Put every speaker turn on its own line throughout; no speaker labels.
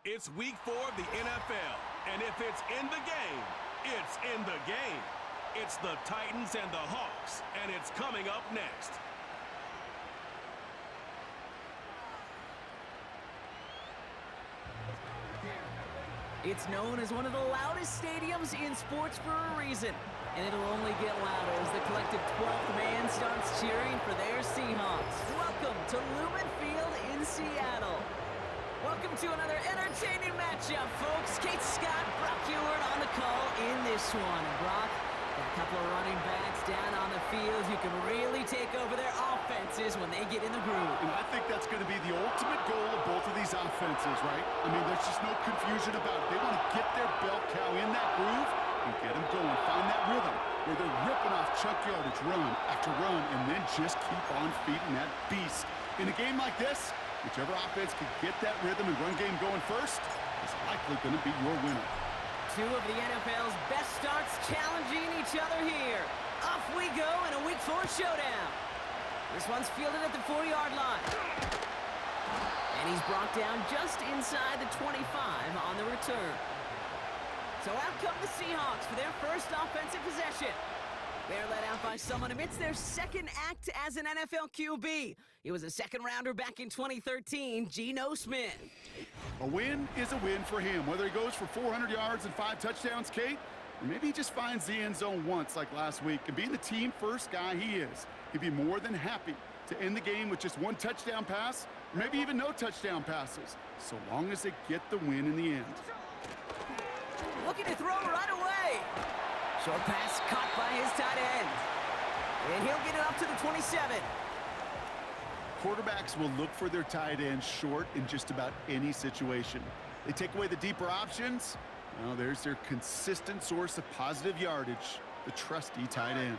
It's week 4 of the NFL, and if it's in the game, it's in the game. It's the Titans and the Hawks, and it's coming up next.
It's known as one of the loudest stadiums in sports for a reason, and it'll only get louder as the collective 12th man starts cheering for their Seahawks. Welcome to Lumen Field in Seattle. Welcome to another entertaining matchup, folks. Kate Scott, Brock Ewart on the call in this one. And Brock, got a couple of running backs down on the field who can really take over their offenses when they get in the groove.
And I think that's going to be the ultimate goal of both of these offenses, right? I mean, there's just no confusion about it. They want to get their bell cow in that groove and get them going. Find that rhythm where they're ripping off chunk yardage run after run and then just keep on feeding that beast. In a game like this, whichever offense can get that rhythm and run game going first is likely going to be your winner.
Two of the NFL's best starts challenging each other here. Off we go in a Week 4 showdown. This one's fielded at the 40-yard line. And he's brought down just inside the 25 on the return. So out come the Seahawks for their first offensive possession. They're led out by someone amidst their second act as an NFL QB. He was a second-rounder back in 2013, Geno Smith.
A win is a win for him, whether he goes for 400 yards and 5 touchdowns, Kate, or maybe he just finds the end zone once like last week. And being the team-first guy he is, he'd be more than happy to end the game with just 1 touchdown pass, or maybe even no touchdown passes, so long as they get the win in the end.
Looking to throw right away. Short pass caught by his tight end. And he'll get it up to the 27.
Quarterbacks will look for their tight end short in just about any situation. They take away the deeper options. Well, there's their consistent source of positive yardage, the trusty tight end.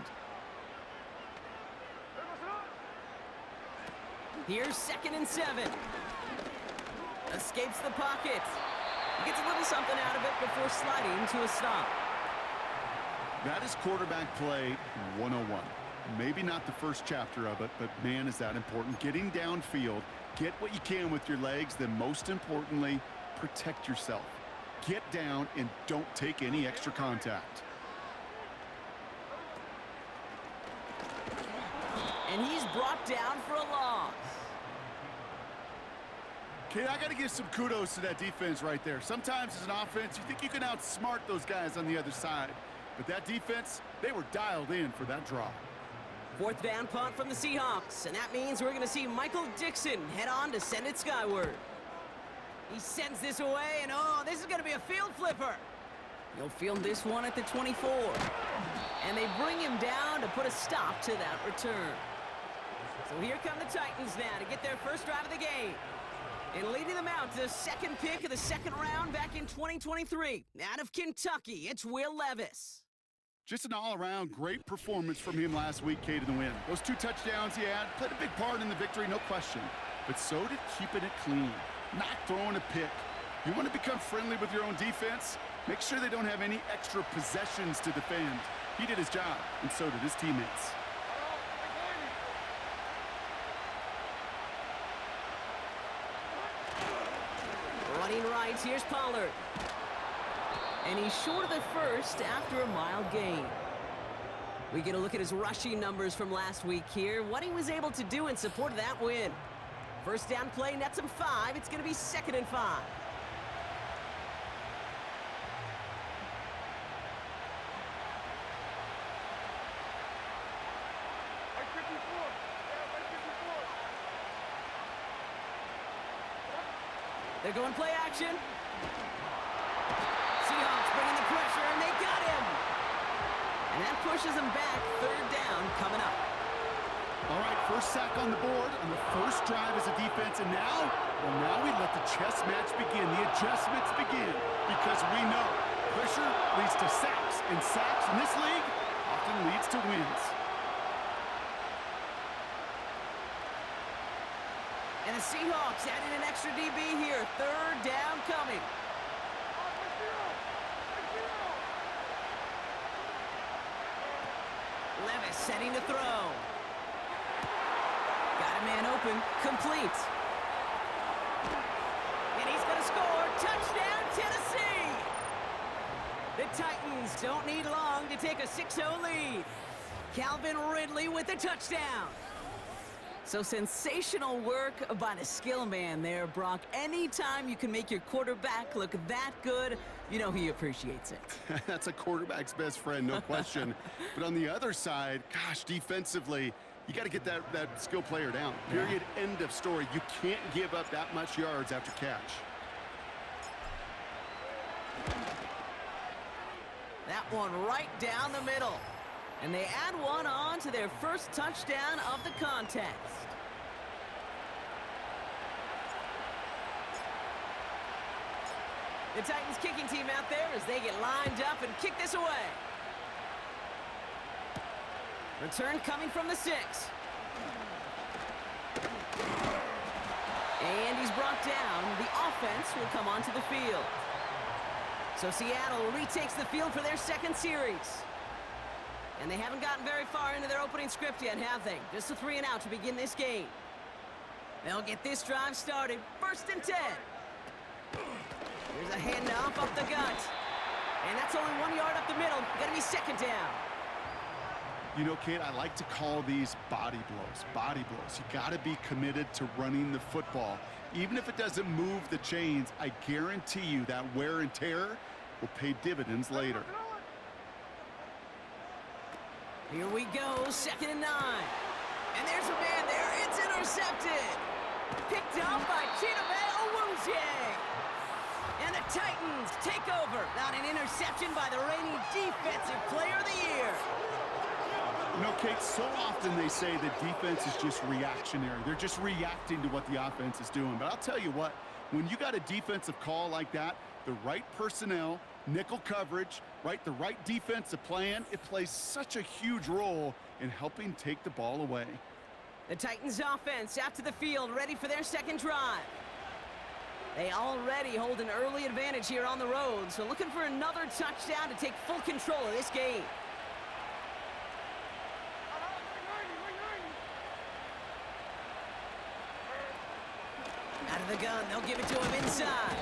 Here's 2nd and 7. Escapes the pocket. Gets a little something out of it before sliding to a stop.
That is quarterback play 101. Maybe not the first chapter of it, but man, is that important. Getting downfield, get what you can with your legs, then most importantly, protect yourself. Get down and don't take any extra contact.
And he's brought down for a loss.
Okay, I got to give some kudos to that defense right there. Sometimes as an offense, you think you can outsmart those guys on the other side. But that defense, they were dialed in for that draw.
4th down punt from the Seahawks, and that means we're going to see Michael Dixon head on to send it skyward. He sends this away, and oh, this is going to be a field flipper. He'll field this one at the 24. And they bring him down to put a stop to that return. So here come the Titans now to get their first drive of the game. And leading them out to the 2nd pick of the 2nd round back in 2023. Out of Kentucky, it's Will Levis.
Just an all-around great performance from him last week, Kate, in the win. Those 2 touchdowns he had played a big part in the victory, no question. But so did keeping it clean, not throwing a pick. You want to become friendly with your own defense? Make sure they don't have any extra possessions to defend. He did his job, and so did his teammates.
Running right, here's Pollard. And he's short of the first after a mild gain. We get a look at his rushing numbers from last week here, what he was able to do in support of that win. First down play nets him 5. It's going to be 2nd and 5. They're going play action. Seahawks bringing the pressure, and they got him. And that pushes them back. 3rd down coming up.
All right, first sack on the board on the first drive as a defense, and now, well, now we let the chess match begin, the adjustments begin, because we know pressure leads to sacks, and sacks in this league often leads to wins.
And the Seahawks adding an extra DB here. 3rd down coming. Levis setting to throw. Got a man open. Complete. And he's going to score. Touchdown! don't need long to take a 6-0 lead. Calvin Ridley with the touchdown. So sensational work by the skill man there, Brock. Anytime you can make your quarterback look that good, you know he appreciates it.
That's a quarterback's best friend, no question. But on the other side, gosh, defensively, you got to get that skill player down. Period, end of story. You can't give up that much yards after catch.
That one right down the middle. And they add one on to their first touchdown of the contest. The Titans kicking team out there as they get lined up and kick this away. Return coming from the 6. And he's brought down. The offense will come onto the field. So Seattle retakes the field for their second series. And they haven't gotten very far into their opening script yet, have they? Just a 3 and out to begin this game. They'll get this drive started. 1st and 10. Here's a handoff up the gut. And that's only 1 yard up the middle. Gonna be 2nd down.
You know, Kate, I like to call these body blows. Body blows. You got to be committed to running the football. Even if it doesn't move the chains, I guarantee you that wear and tear will pay dividends later.
Here we go, 2nd and 9. And there's a man there. It's intercepted. Picked up by Chidobe Awuzie. And the Titans take over. Not an interception by the reigning Defensive Player of the Year.
You know, Kate, so often they say that defense is just reactionary. They're just reacting to what the offense is doing. But I'll tell you what, when you got a defensive call like that, the right personnel, nickel coverage, the right defensive plan, it plays such a huge role in helping take the ball away.
The Titans offense out to the field, ready for their second drive. They already hold an early advantage here on the road, so looking for another touchdown to take full control of this game. Out of the gun, they'll give it to him inside.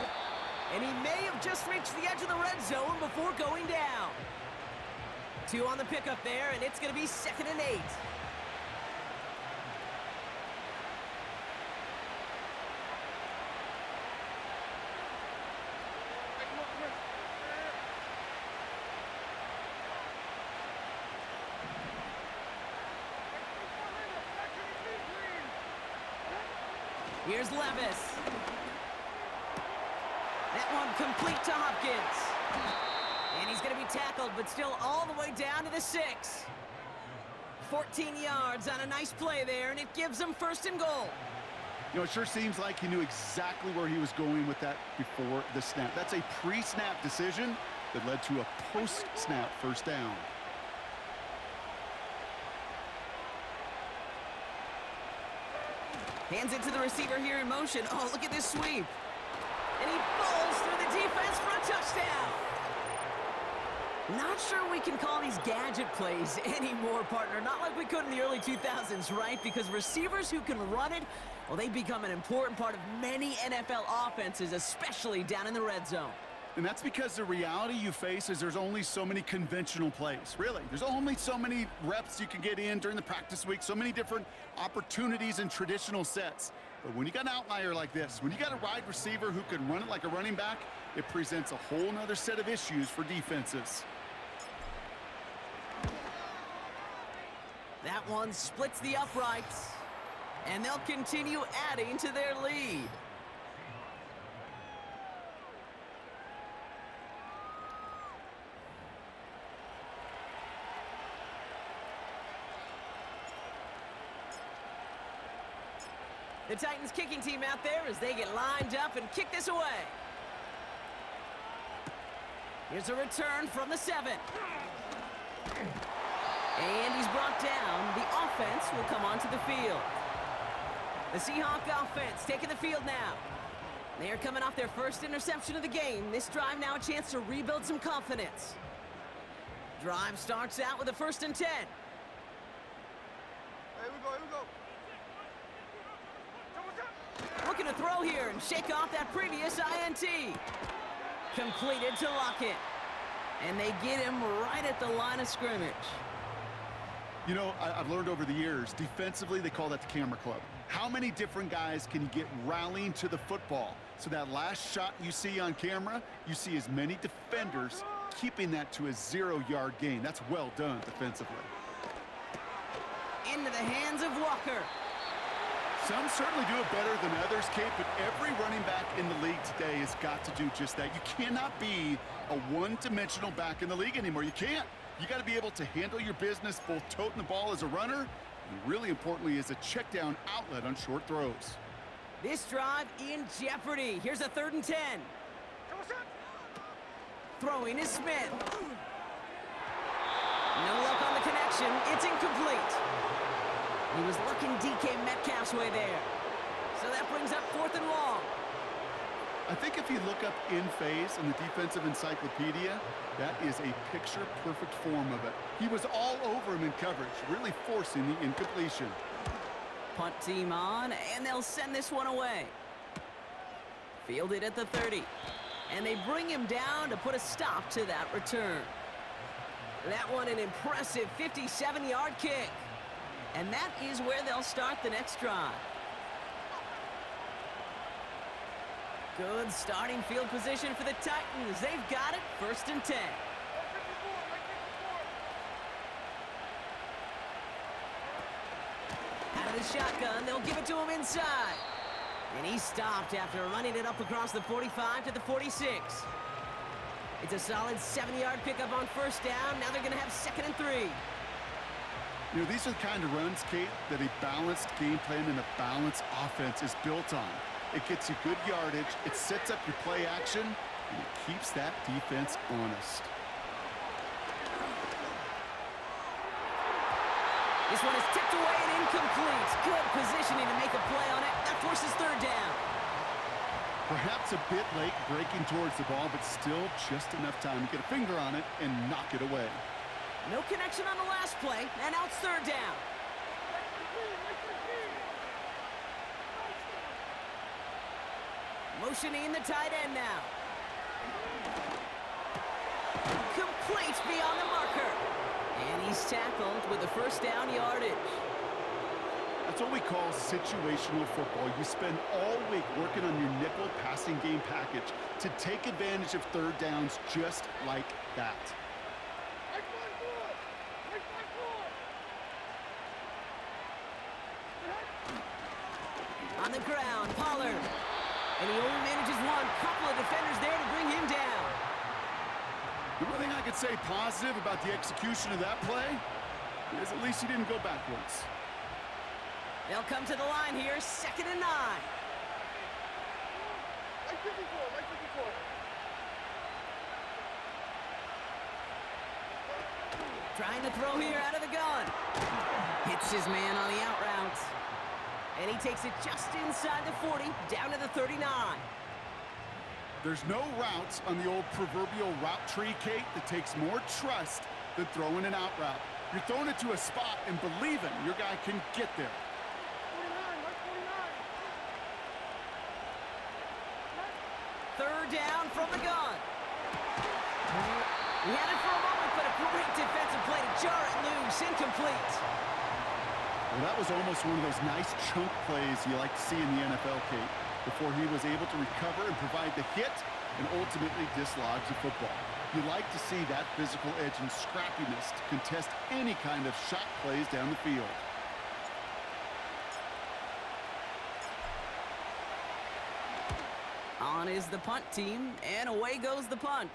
And he may have just reached the edge of the red zone before going down. 2 on the pickup there, and it's going to be 2nd and 8. Here's Levis. That one complete to Hopkins. And he's going to be tackled, but still all the way down to the 6. 14 yards on a nice play there, and it gives them 1st and goal.
You know, it sure seems like he knew exactly where he was going with that before the snap. That's a pre-snap decision that led to a post-snap 1st down.
Hands it to the receiver here in motion. Oh, look at this sweep. And he falls through the defense for a touchdown. Not sure we can call these gadget plays anymore, partner. Not like we could in the early 2000s, right? Because receivers who can run it, well, they become an important part of many NFL offenses, especially down in the red zone.
And that's because the reality you face is there's only so many conventional plays. Really, there's only so many reps you can get in during the practice week, so many different opportunities and traditional sets. But when you got an outlier like this, when you got a wide receiver who can run it like a running back, it presents a whole nother set of issues for defenses.
That one splits the uprights, and they'll continue adding to their lead. The Titans kicking team out there as they get lined up and kick this away. Here's a return from the 7. And he's brought down. The offense will come onto the field. The Seahawks offense taking the field now. They are coming off their first interception of the game. This drive now a chance to rebuild some confidence. Drive starts out with a 1st and 10.
Here we go.
Looking to throw here and shake off that previous INT. Completed to Lockett. And they get him right at the line of scrimmage.
You know, I've learned over the years, defensively, they call that the camera club. How many different guys can you get rallying to the football? So that last shot you see on camera, you see as many defenders keeping that to a 0-yard gain. That's well done defensively.
Into the hands of Walker.
Some certainly do it better than others, Kate, but every running back in the league today has got to do just that. You cannot be a one-dimensional back in the league anymore. You can't. You got to be able to handle your business, both toting the ball as a runner, and really importantly as a check down outlet on short throws.
This drive in jeopardy. Here's a 3rd and 10. Throwing is Smith. No luck on the connection. It's incomplete. He was looking DK Metcalf's way there. So that brings up 4th and long.
I think if you look up in phase in the defensive encyclopedia, that is a picture-perfect form of it. He was all over him in coverage, really forcing the incompletion.
Punt team on, and they'll send this one away. Fielded at the 30. And they bring him down to put a stop to that return. That one an impressive 57-yard kick. And that is where they'll start the next drive. Good starting field position for the Titans. They've got it, 1st and 10. Out of the shotgun, they'll give it to him inside. And he stopped after running it up across the 45 to the 46. It's a solid 7-yard pickup on 1st down. Now they're going to have 2nd and 3.
You know, these are the kind of runs, Kate, that a balanced game plan and a balanced offense is built on. It gets you good yardage, it sets up your play action, and it keeps that defense honest.
This one is tipped away and incomplete. Good positioning to make a play on it. That forces 3rd down.
Perhaps a bit late breaking towards the ball, but still just enough time to get a finger on it and knock it away.
No connection on the last play, and now it's 3rd down. Motioning the tight end now. Complete beyond the marker. And he's tackled with the 1st down yardage.
That's what we call situational football. You spend all week working on your nickel passing game package to take advantage of 3rd downs just like that.
On the ground, Pollard. And he only manages one. Couple of defenders there to bring him down.
The one thing I could say positive about the execution of that play is at least he didn't go backwards.
They'll come to the line here, 2nd and 9. Trying to throw here out of the gun. Hits his man on the out route. And he takes it just inside the 40, down to the 39.
There's no routes on the old proverbial route tree, Kate, that takes more trust than throwing an out route. You're throwing it to a spot and believing your guy can get there.
3rd down from the gun. He had it for a moment, but a great defensive play to jar it loose. Incomplete.
Well, that was almost one of those nice chunk plays you like to see in the NFL, Kate, before he was able to recover and provide the hit and ultimately dislodge the football. You like to see that physical edge and scrappiness to contest any kind of shot plays down the field.
On is the punt team, and away goes the punt.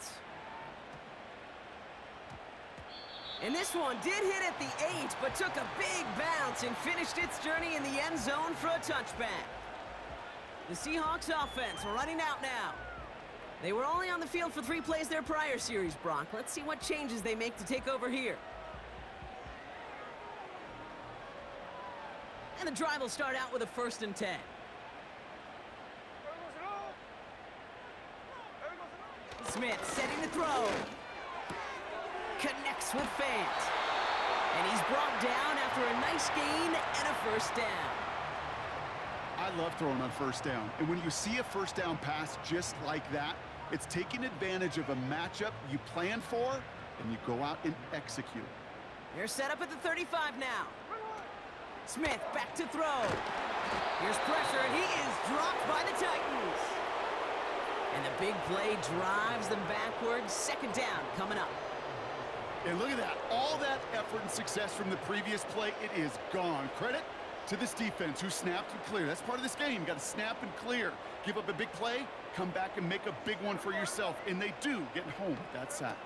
And this one did hit at the 8, but took a big bounce and finished its journey in the end zone for a touchback. The Seahawks offense running out now. They were only on the field for 3 plays their prior series, Brock. Let's see what changes they make to take over here. And the drive will start out with a 1st and 10. Smith setting the throw. Connects with Fant. And he's brought down after a nice gain and a 1st down.
I love throwing on 1st down. And when you see a 1st down pass just like that, It's taking advantage of a matchup you plan for, and you go out and execute.
They're set up at the 35 now. Smith back to throw. Here's pressure, and he is dropped by the Titans. And the big play drives them backwards. Second down coming up.
And look at that. All that effort and success from the previous play, it is gone. Credit to this defense who snapped and cleared. That's part of this game. You got to snap and clear. Give up a big play, come back and make a big one for yourself. And they do, getting home with that sack.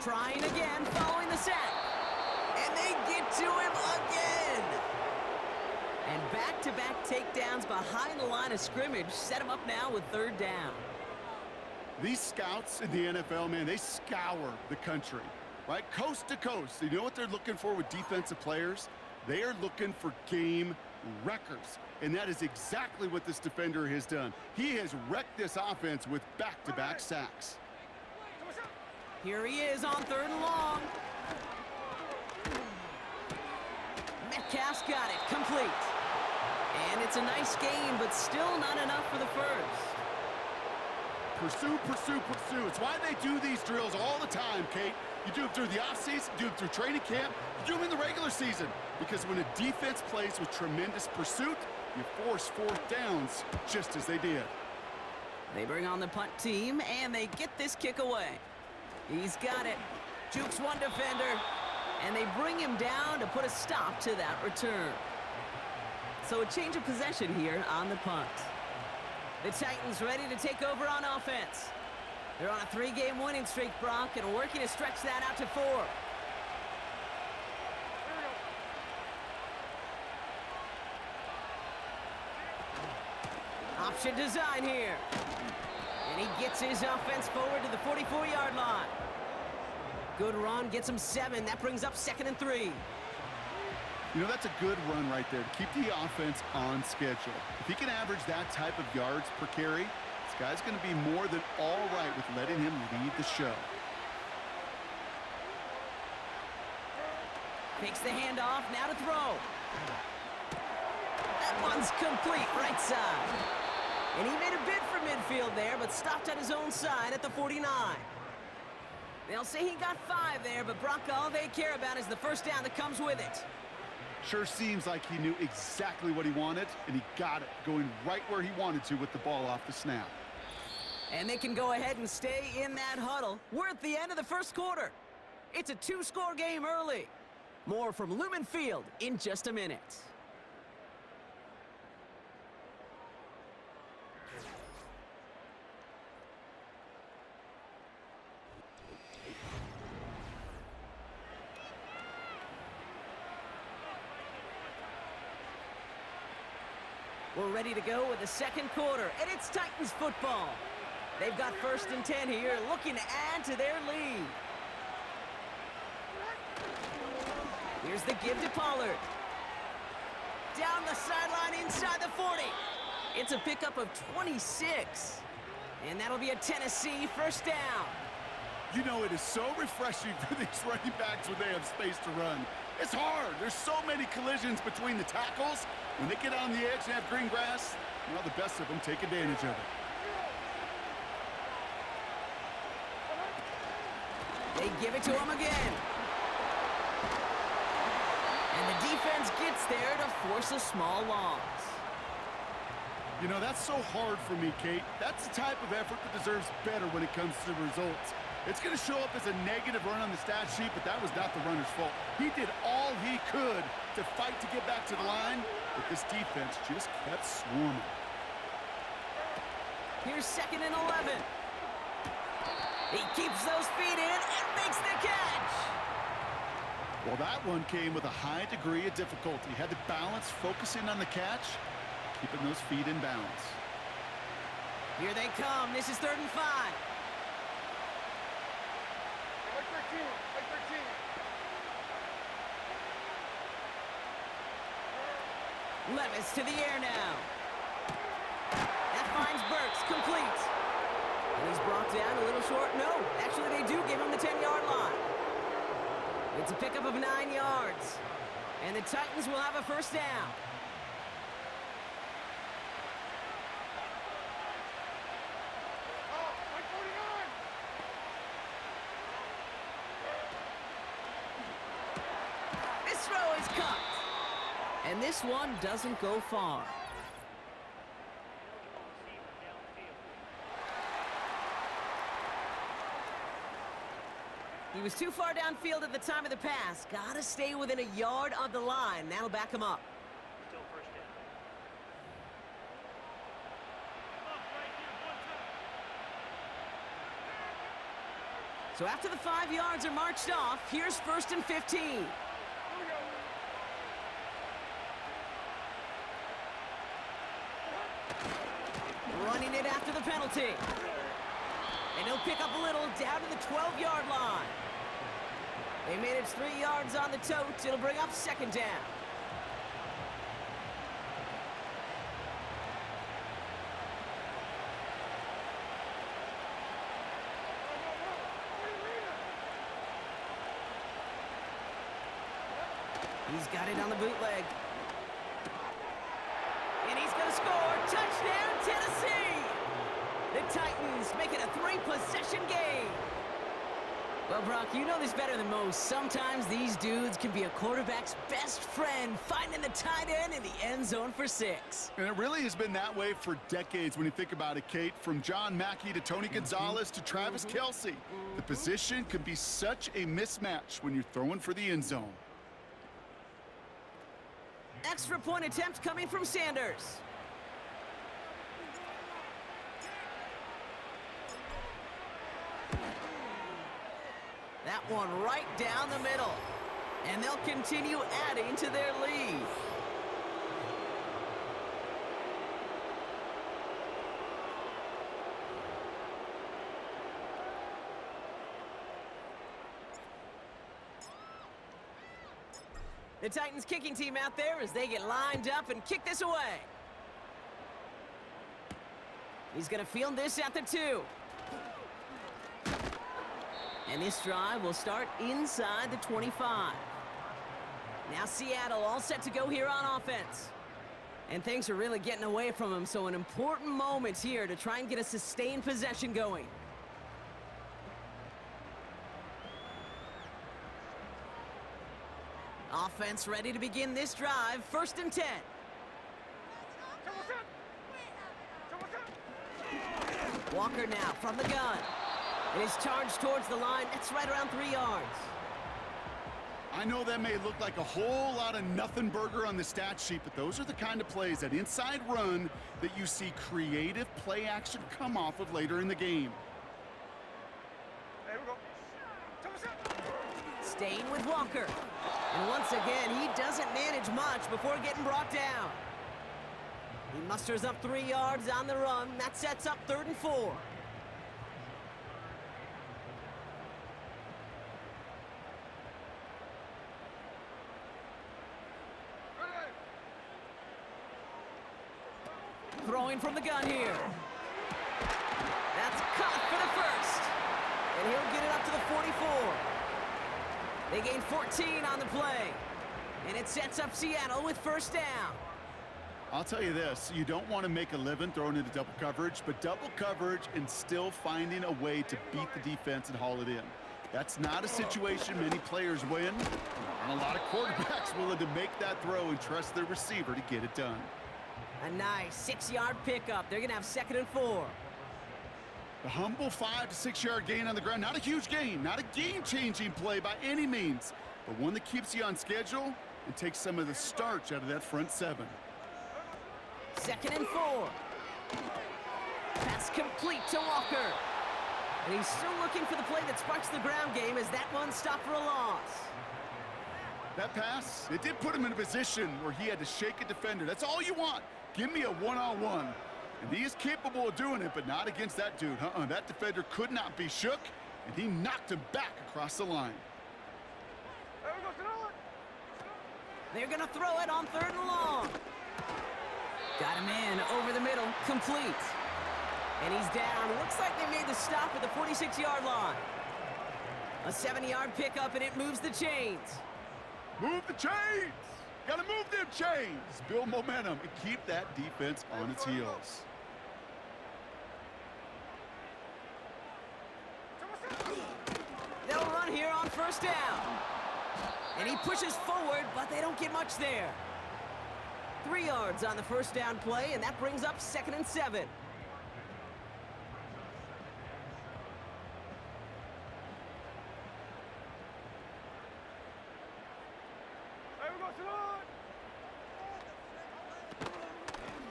Trying again, following the sack. And they get to him again. And back-to-back takedowns behind the line of scrimmage set him up now with third down.
These scouts in the NFL, man, they scour the country, right? Coast to coast. You know what they're looking for with defensive players? They are looking for game wreckers. And that is exactly what this defender has done. He has wrecked this offense with back-to-back sacks.
Here he is on third and long. Metcalf's got it, complete. And it's a nice game, but still not enough for the first.
Pursue, pursue, pursue. It's why they do these drills all the time, Kate. You do them through the offseason, you do them through training camp, you do them in the regular season. Because when a defense plays with tremendous pursuit, you force fourth downs just as they did.
They bring on the punt team, and they get this kick away. He's got it. Jukes one defender, and they bring him down to put a stop to that return. So a change of possession here on the punt. The Titans ready to take over on offense. They're on a 3-game winning streak, Brock, and working to stretch that out to 4. Option design here. And he gets his offense forward to the 44-yard line. Good run, gets him 7. That brings up 2nd and 3.
You know, that's a good run right there to keep the offense on schedule. If he can average that type of yards per carry, this guy's going to be more than all right with letting him lead the show.
Takes the handoff, now to throw. That one's complete, right side. And he made a bid for midfield there, but stopped at his own side at the 49. They'll say he got 5 there, but Brock, all they care about is the first down that comes with it.
Sure seems like he knew exactly what he wanted, and he got it, going right where he wanted to with the ball off the snap.
And they can go ahead and stay in that huddle. We're at the end of the first quarter. It's a 2-score game early. More from Lumen Field in just a minute. We're ready to go with the second quarter, and it's Titans football. They've got 1st and 10 here, looking to add to their lead. Here's the give to Pollard. Down the sideline inside the 40. It's a pickup of 26. And that'll be a Tennessee first down.
You know, it is so refreshing for these running backs when they have space to run. It's hard. There's so many collisions between the tackles. When they get on the edge and have green grass, well, the best of them take advantage of it.
They give it to him again. And the defense gets there to force a small loss.
You know, that's so hard for me, Kate. That's the type of effort that deserves better when it comes to the results. It's going to show up as a negative run on the stat sheet, but that was not the runner's fault. He did all he could to fight to get back to the line, but this defense just kept swarming.
Here's 2nd and 11. He keeps those feet in and makes the catch.
Well, that one came with a high degree of difficulty. He had to balance focusing on the catch, keeping those feet in balance.
Here they come. This is 3rd and 5. Levis to the air now. That finds Burks, complete. And he's brought down a little short. No, actually they do give him the 10-yard line. It's a pickup of 9 yards. And the Titans will have a first down. And this one doesn't go far. He was too far downfield at the time of the pass. Gotta stay within a yard of the line. That'll back him up.
Still first down.
So after the 5 yards are marched off, here's 1st and 15. Running it after the penalty. And he'll pick up a little down to the 12-yard line. They managed 3 yards on the tote. It'll bring up 2nd down. He's got it on the bootleg. And he's going to score. Touchdown, Tennessee! The Titans make it a 3-possession game. Well, Brock, you know this better than most. Sometimes these dudes can be a quarterback's best friend, finding the tight end in the end zone for 6.
And it really has been that way for decades when you think about it, Kate. From John Mackey to Tony Gonzalez to Travis Kelce. The position can be such a mismatch when you're throwing for the end zone.
Extra point attempt coming from Sanders. That one right down the middle. And they'll continue adding to their lead. The Titans kicking team out there as they get lined up and kick this away. He's going to field this at the 2. And this drive will start inside the 25. Now Seattle all set to go here on offense. And things are really getting away from them, so an important moment here to try and get a sustained possession going. Offense ready to begin this drive. 1st and 10. Walker now from the gun. And he's charged towards the line. That's right around 3 yards.
I know that may look like a whole lot of nothing burger on the stat sheet, but those are the kind of plays, that inside run, that you see creative play action come off of later in the game.
There we go.
Staying with Walker. And once again, he doesn't manage much before getting brought down. He musters up 3 yards on the run. That sets up 3rd and 4. Throwing from the gun here. That's caught for the 1st. And he'll get it up to the 44. They gain 14 on the play. And it sets up Seattle with 1st down.
I'll tell you this, you don't want to make a living throwing into double coverage, but double coverage and still finding a way to beat the defense and haul it in. That's not a situation many players win, and a lot of quarterbacks willing to make that throw and trust their receiver to get it done.
A nice 6-yard pickup. They're going to have 2nd and 4.
The humble 5 to 6 yard gain on the ground. Not a huge gain, not a game-changing play by any means, but one that keeps you on schedule and takes some of the starch out of that front 7.
2nd and 4. Pass complete to Walker. And he's still looking for the play that sparks the ground game as that one stopped for a loss.
That pass, it did put him in a position where he had to shake a defender. That's all you want. Give me a one-on-one. And he is capable of doing it, but not against that dude. That defender could not be shook, and he knocked him back across the line.
They're going to throw it on 3rd and long. Got him in over the middle, complete. And he's down. Looks like they made the stop at the 46-yard line. A 7-yard pickup, and it moves the chains.
Move the chains! Gotta move them chains! Build momentum and keep that defense on its heels.
They'll run here on 1st down. And he pushes forward, but they don't get much there. 3 yards on the first down play, and that brings up 2nd and 7.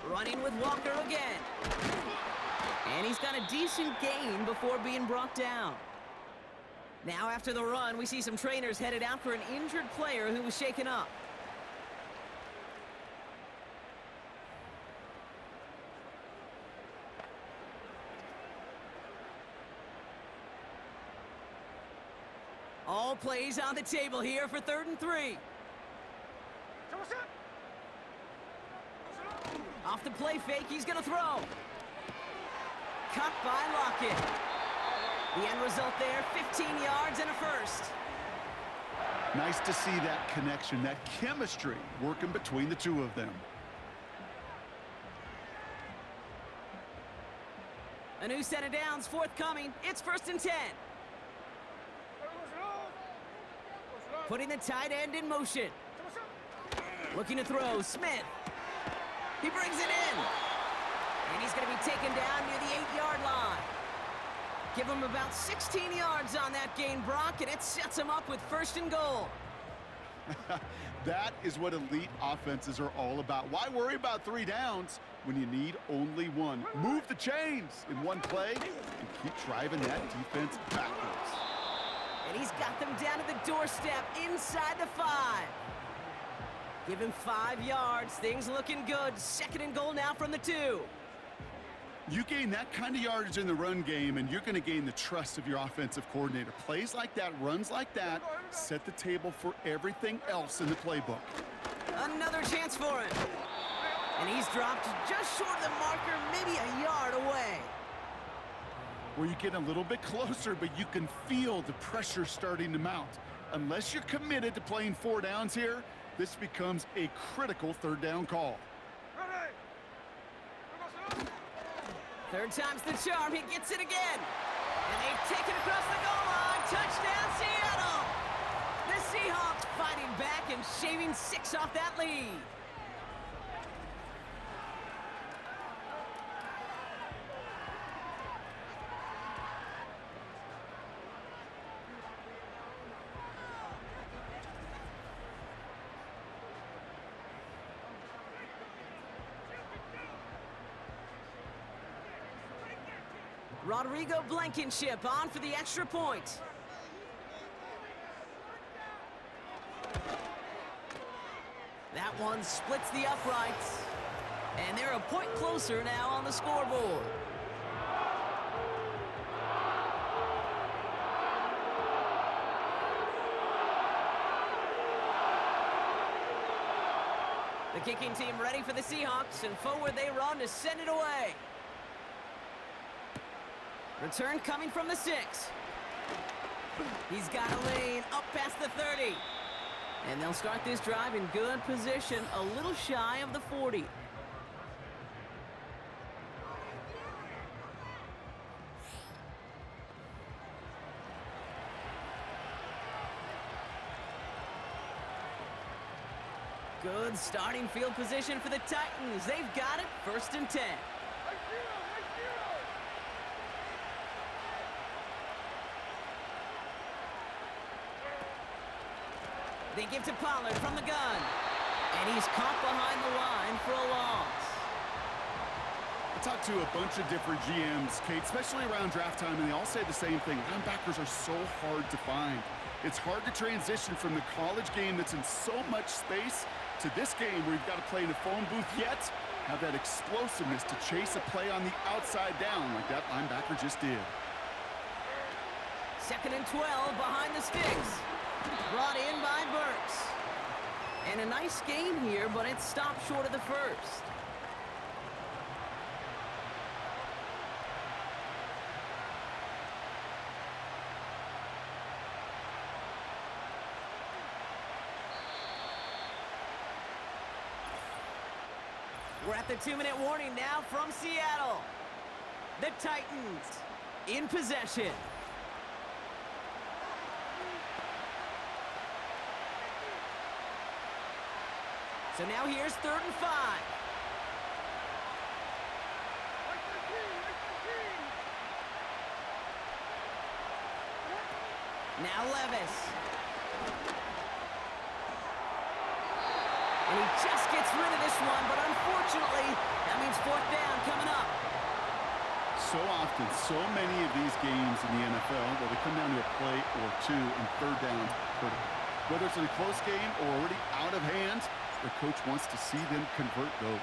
Running with Walker again. And he's got a decent gain before being brought down. Now after the run, we see some trainers headed out for an injured player who was shaken up. All plays on the table here for 3rd and 3. Off the play fake, he's going to throw. Cut by Lockett. The end result there, 15 yards and a first.
Nice to see that connection, that chemistry working between the two of them.
A new set of downs forthcoming. It's 1st and 10. Putting the tight end in motion. Looking to throw, Smith. He brings it in. And he's going to be taken down near the 8-yard line. Give him about 16 yards on that gain, Brock, and it sets him up with 1st and goal.
That is what elite offenses are all about. Why worry about 3 downs when you need only 1? Move the chains in one play and keep driving that defense backwards.
And he's got them down to the doorstep inside the 5. Give him 5 yards. Things looking good. 2nd and goal now from the 2.
You gain that kind of yardage in the run game, and you're going to gain the trust of your offensive coordinator. Plays like that, runs like that, set the table for everything else in the playbook.
Another chance for him. And he's dropped just short of the marker, maybe a yard away.
Where you get a little bit closer, but you can feel the pressure starting to mount. Unless you're committed to playing 4 downs here, this becomes a critical 3rd down call.
3rd time's the charm. He gets it again. And they take it across the goal line. Touchdown, Seattle! The Seahawks fighting back and shaving 6 off that lead. Rodrigo Blankenship on for the extra point. That one splits the uprights. And they're a point closer now on the scoreboard. The kicking team ready for the Seahawks, and forward they run to send it away. Return coming from the 6. He's got a lane up past the 30. And they'll start this drive in good position, a little shy of the 40. Good starting field position for the Titans. They've got it, 1st and 10. They give to Pollard from the gun. And he's caught behind the line for a loss.
I talked to a bunch of different GMs, Kate, especially around draft time, and they all say the same thing. Linebackers are so hard to find. It's hard to transition from the college game that's in so much space to this game where you've got to play in a phone booth, yet have that explosiveness to chase a play on the outside down like that linebacker just did.
2nd and 12 behind the sticks. Brought in by Burks. And a nice gain here, but it stopped short of the 1st. We're at the 2-minute warning now from Seattle. The Titans in possession. So now here's 3rd and 5. Now Levis. And he just gets rid of this one, but unfortunately, that means 4th down coming up.
So often, so many of these games in the NFL, where they come down to a play or two and 3rd down critical. Whether it's in a close game or already out of hand, the coach wants to see them convert those.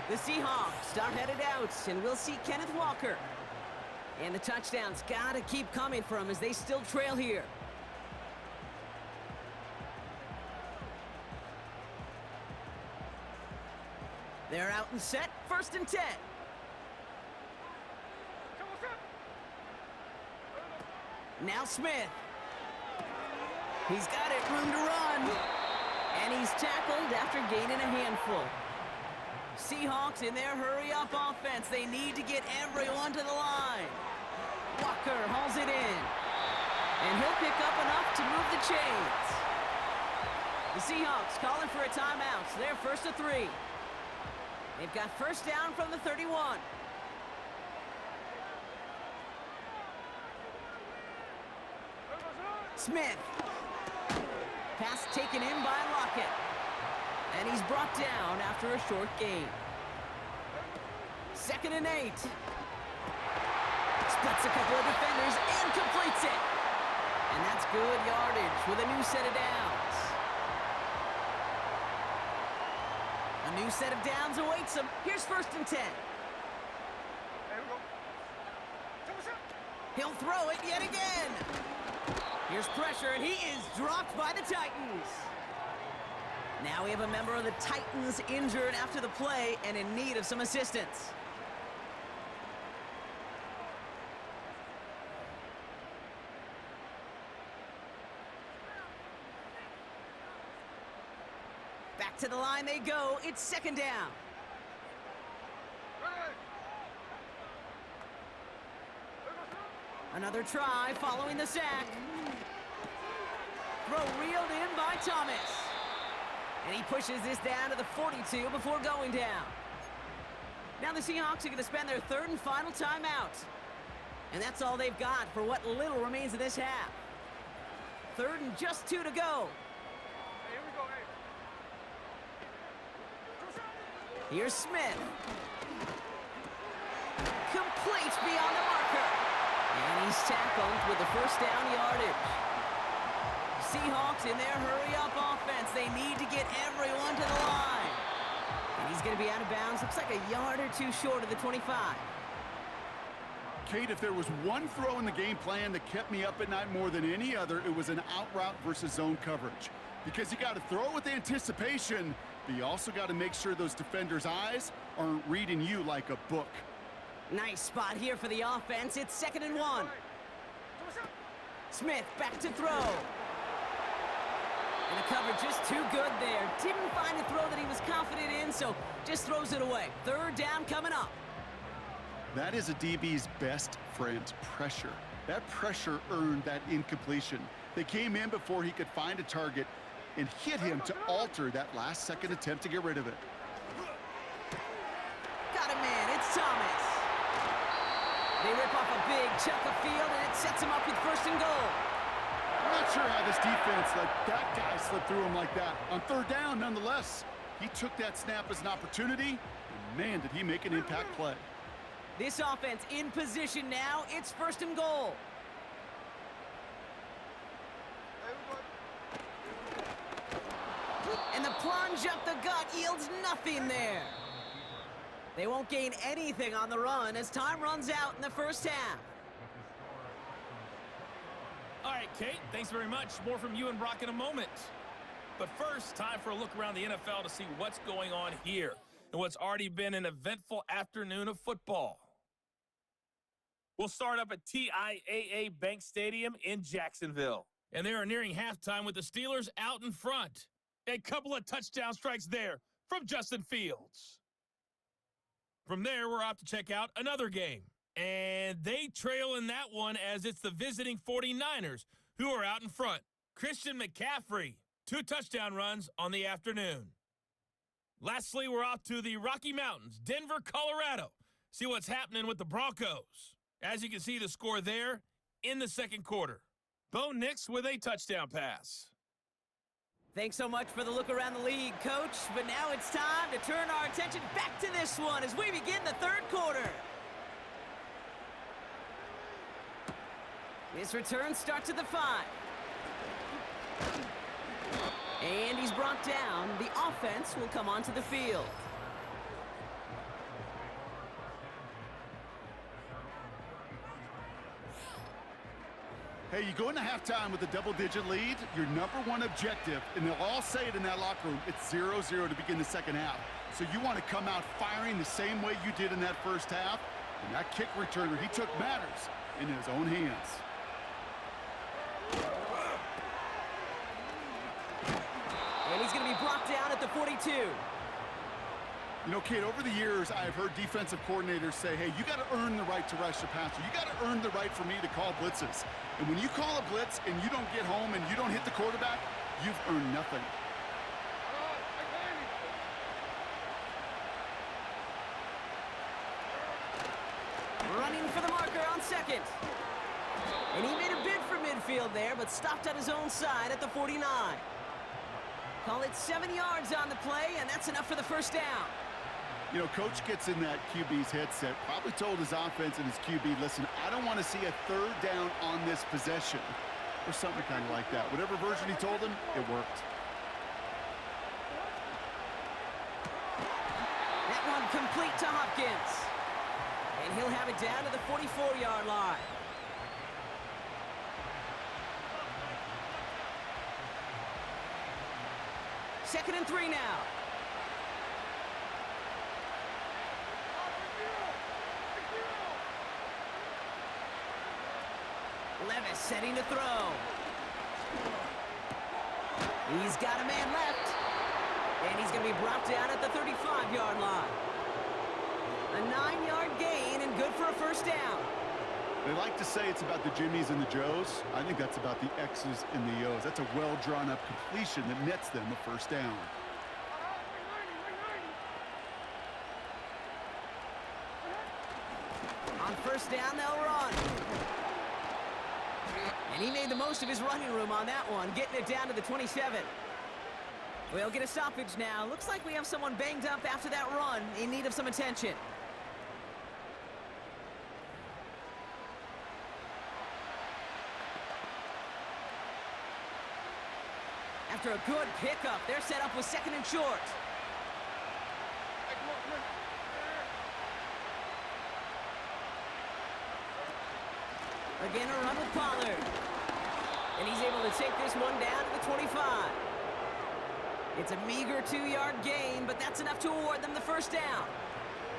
The Seahawks are headed out, and we'll see Kenneth Walker. And the touchdown's got to keep coming for him as they still trail here. They're out and set, 1st and 10. Now Smith. He's got it, room to run. And he's tackled after gaining a handful. Seahawks in their hurry-up offense. They need to get everyone to the line. Walker hauls it in. And he'll pick up enough to move the chains. The Seahawks calling for a timeout. So they're 1st and 3. They've got 1st down from the 31. Smith. Pass taken in by Lockett. And he's brought down after a short gain. 2nd and 8. Splits a couple of defenders and completes it. And that's good yardage with a new set of downs. A new set of downs awaits him. Here's 1st and 10. He'll throw it yet again. Here's pressure, and he is dropped by the Titans. Now we have a member of the Titans injured after the play and in need of some assistance. Back to the line they go. It's 2nd down. Another try following the sack. Throw reeled in by Thomas. And he pushes this down to the 42 before going down. Now the Seahawks are going to spend their 3rd and final timeout. And that's all they've got for what little remains of this half. 3rd and just 2 to go. Here's Smith. Complete beyond the marker. And he's tackled with the 1st down yardage. Seahawks in their hurry-up offense. They need to get everyone to the line. And he's going to be out of bounds. Looks like a yard or two short of the 25.
Kate, if there was one throw in the game plan that kept me up at night more than any other, it was an out route versus zone coverage. Because you got to throw with anticipation, but you also got to make sure those defenders' eyes aren't reading you like a book.
Nice spot here for the offense. It's 2nd and 1. Smith back to throw. And the coverage just too good there. Didn't find a throw that he was confident in, so just throws it away. 3rd down coming up.
That is a DB's best friend, pressure. That pressure earned that incompletion. They came in before he could find a target and hit him to alter that last-second attempt to get rid of it.
Got a man. It's Thomas. They rip off a big chunk of field, and it sets him up with 1st and goal.
I'm not sure how this defense let that guy slip through him like that. On 3rd down, nonetheless, he took that snap as an opportunity, and man, did he make an impact play.
This offense in position now. It's 1st and goal. And the plunge up the gut yields nothing there. They won't gain anything on the run as time runs out in the 1st half.
All right, Kate, thanks very much. More from you and Brock in a moment. But first, time for a look around the NFL to see what's going on here and what's already been an eventful afternoon of football. We'll start up at TIAA Bank Stadium in Jacksonville. And they are nearing halftime with the Steelers out in front. A couple of touchdown strikes there from Justin Fields. From there, we're off to check out another game. And they trail in that one as it's the visiting 49ers who are out in front. Christian McCaffrey, 2 touchdown runs on the afternoon. Lastly, we're off to the Rocky Mountains, Denver, Colorado. See what's happening with the Broncos. As you can see, the score there in the second quarter. Bo Nix with a touchdown pass.
Thanks so much for the look around the league, Coach. But now it's time to turn our attention back to this one as we begin the third quarter. This return starts at the 5. And he's brought down. The offense will come onto the field.
Hey, you go into halftime with a double-digit lead, your number one objective, and they'll all say it in that locker room, it's 0-0 to begin the second half. So you want to come out firing the same way you did in that first half. And that kick returner, he took matters into his own hands.
And he's going to be brought down at the 42.
You know, Kate, over the years, I've heard defensive coordinators say, hey, you got to earn the right to rush the passer. You got to earn the right for me to call blitzes. And when you call a blitz and you don't get home and you don't hit the quarterback, you've earned nothing.
Running for the marker on second. And he made a bid for midfield there, but stopped on his own side at the 49. Call it 7 yards on the play, and that's enough for the first down.
You know, Coach gets in that QB's headset, probably told his offense and his QB, listen, I don't want to see a third down on this possession, or something kind of like that. Whatever version he told him, it worked.
That one complete to Hopkins. And he'll have it down to the 44-yard line. Second and 3 now. Levis setting to throw. He's got a man left. And he's going to be brought down at the 35-yard line. A 9-yard gain and good for a first down.
They like to say it's about the Jimmies and the Joes. I think that's about the X's and the O's. That's a well-drawn-up completion that nets them a first down.
On first down, they'll run. And he made the most of his running room on that one, getting it down to the 27. We'll get a stoppage now. Looks like we have someone banged up after that run, in need of some attention. After a good pickup, they're set up with second and short. Again, a run with Pollard. And he's able to take this one down to the 25. It's a meager 2-yard gain, but that's enough to award them the first down.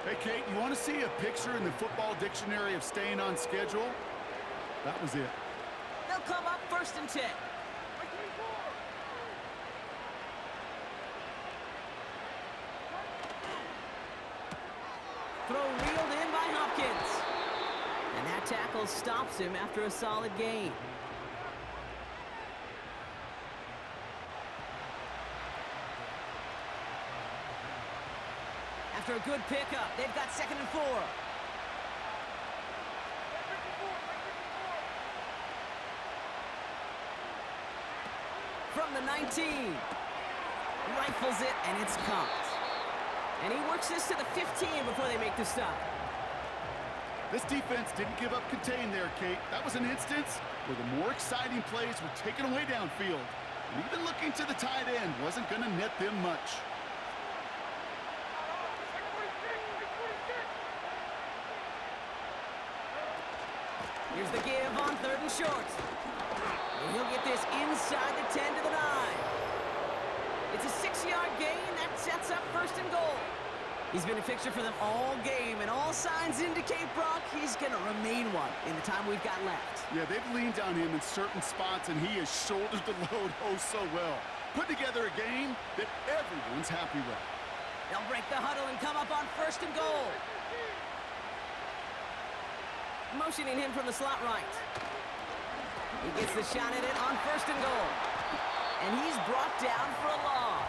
Hey, Kate, you want to see a picture in the football dictionary of staying on schedule? That was it.
They'll come up first and 10. Throw reeled in by Hopkins. And that tackle stops him after a solid gain. After a good pickup, they've got second and 4. From the 19. Rifles it, and it's caught. And he works this to the 15 before they make the stop.
This defense didn't give up contain there, Kate. That was an instance where the more exciting plays were taken away downfield. And even looking to the tight end wasn't going to net them much.
Here's the give on third and short. And he'll get this inside the 10 to the 9. It's a 6-yard gain. That sets up first and goal. He's been a fixture for them all game, and all signs indicate, Brock, he's going to remain one in the time we've got left.
Yeah, they've leaned on him in certain spots, and he has shouldered the load oh so well. Put together a game that everyone's happy with.
They'll break the huddle and come up on first and goal. motioning him from the slot right. He gets the shot at it on 1st and goal. And he's brought down for a loss.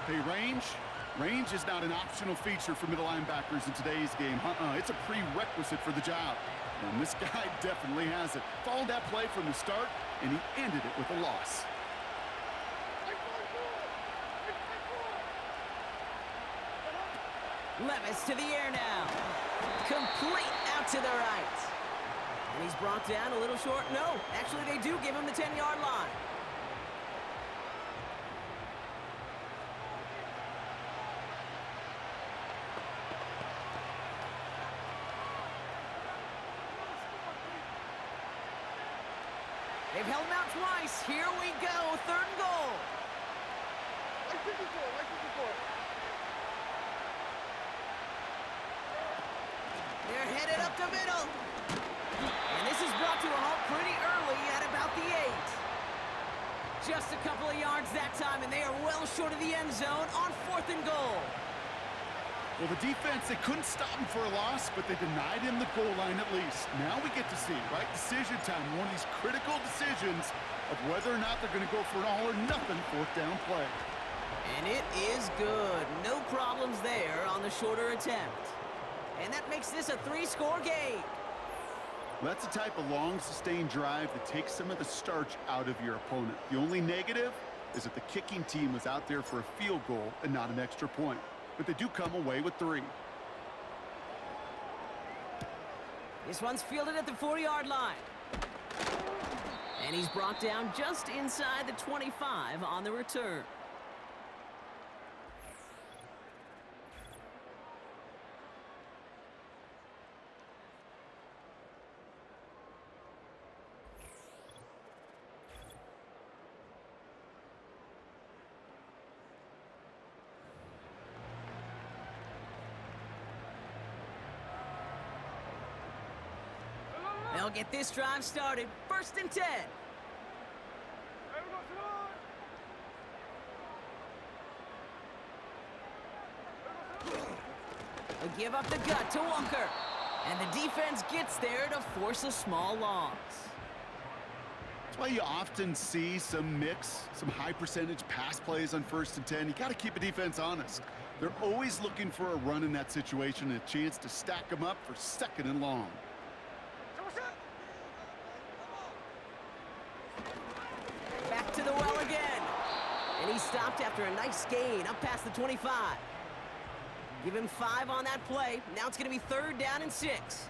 Hey, range is not an optional feature for middle linebackers in today's game. It's a prerequisite for the job. And this guy definitely has it. Followed that play from the start, and he ended it with a loss.
Levis to the air now. Complete out to the right. And he's brought down a little short. No, actually they do give him the 10-yard line. They've held him out twice. Here we go, 3rd and goal. They're headed up the middle. And this is brought to a halt pretty early at about the 8. Just a couple of yards that time, and they are well short of the end zone on 4th and goal.
Well, the defense, they couldn't stop him for a loss, but they denied him the goal line at least. Now we get to see, right, decision time, one of these critical decisions of whether or not they're going to go for an all-or-nothing 4th down play.
And it is good. No problems there on the shorter attempt. And that makes this a 3-score game.
That's the type of long, sustained drive that takes some of the starch out of your opponent. The only negative is that the kicking team was out there for a field goal and not an extra point. But they do come away with 3.
This one's fielded at the 40-yard line. And he's brought down just inside the 25 on the return. They'll get this drive started. 1st and 10. They give up the gut to Walker. And the defense gets there to force a small loss.
That's why you often see some high-percentage pass plays on 1st and 10. You got to keep a defense honest. They're always looking for a run in that situation and a chance to stack them up for 2nd and long.
Back to the well again. And he stopped after a nice gain up past the 25. Give him 5 on that play. Now it's going to be 3rd down and 6.